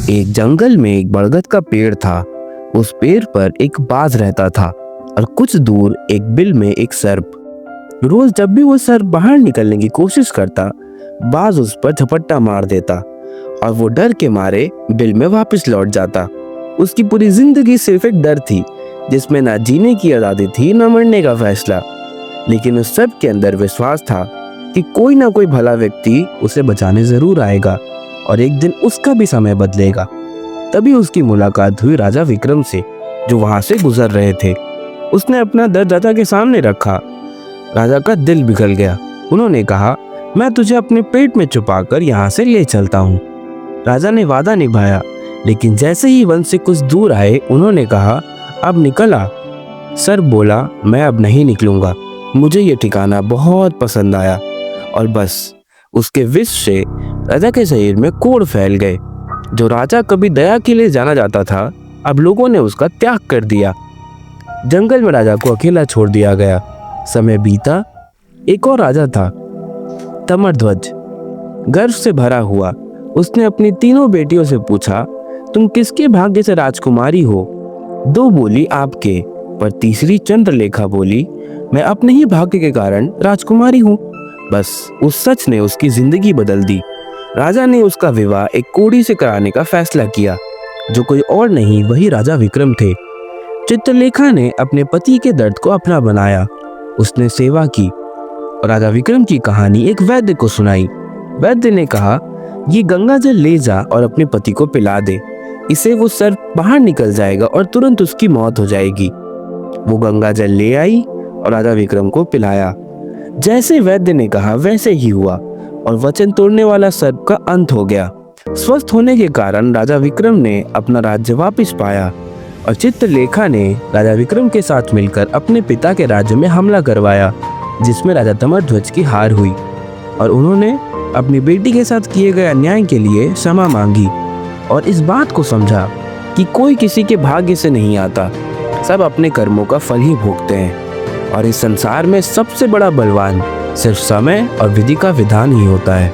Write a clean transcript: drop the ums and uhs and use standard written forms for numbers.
एक जंगल में एक बरगद का पेड़ था। उस पेड़ पर एक बाज रहता था और कुछ दूर एक बिल में एक सर्प। रोज जब भी वो सर्प बाहर निकलने की कोशिश करता, बाज उस पर झपट्टा मार देता और वो डर के मारे बिल में वापस लौट जाता। उसकी पूरी जिंदगी सिर्फ एक डर थी, जिसमें ना जीने की आजादी थी ना मरने का फैसला। लेकिन उस सर्प के अंदर विश्वास था कि कोई ना कोई भला व्यक्ति उसे बचाने जरूर आएगा और एक दिन उसका भी समय बदलेगा। तभी उसकी मुलाकात हुई राजा विक्रम से, जो वहां से गुजर रहे थे। उसने अपना दर्द राजा के सामने रखा। राजा का दिल पिघल गया। उन्होंने कहा, मैं तुझे अपने पेट में छुपाकर यहाँ से ले चलता हूँ। राजा ने वादा निभाया, लेकिन जैसे ही वन से कुछ दूर आए, उन्होंने कहा, अब निकल आ। सर्प बोला, मैं अब नहीं निकलूंगा, मुझे ये ठिकाना बहुत पसंद आया। और बस उसके विष से राजा के शरीर में कोढ़ फैल गए। जो राजा कभी दया के लिए जाना जाता था, अब लोगों ने उसका त्याग कर दिया। जंगल में राजा को अकेला छोड़ दिया गया। समय बीता। एक और राजा था, तमरध्वज। गर्व से भरा हुआ उसने अपनी तीनों बेटियों से पूछा, तुम किसके भाग्य से राजकुमारी हो? दो बोली, आपके। पर तीसरी चंद्रलेखा बोली, मैं अपने ही भाग्य के कारण राजकुमारी हूँ। बस उस सच ने उसकी जिंदगी बदल दी। राजा ने उसका विवाह एक कोढ़ी से कराने का फैसला किया, जो कोई और नहीं, वही राजा विक्रम थे। चित्रलेखा ने अपने पति के दर्द को अपना बनाया। उसने सेवा की और राजा विक्रम की कहानी एक वैद्य को सुनाई। वैद्य ने कहा, ये गंगा जल ले जा और अपने पति को पिला दे। इसे वो सर्प बाहर निकल जाएगा और तुरंत उसकी मौत हो जाएगी। वो गंगा जल ले आई और राजा विक्रम को पिलाया। जैसे वैद्य ने कहा वैसे ही हुआ और वचन तोड़ने वाला सर्प का अंत हो गया। स्वस्थ होने के कारण राजा विक्रम ने अपना राज्य वापस पाया और चित्रलेखा ने राजा विक्रम के साथ मिलकर अपने पिता के राज्य में हमला करवाया, जिसमें राजा तमरध्वज की हार हुई और उन्होंने अपनी बेटी के साथ किए गए अन्याय के लिए क्षमा मांगी और इस बात को समझा कि कोई किसी के भाग्य से नहीं आता, सब अपने कर्मों का फल ही भोगते हैं और इस संसार में सबसे बड़ा बलवान सिर्फ समय और विधि का विधान ही होता है।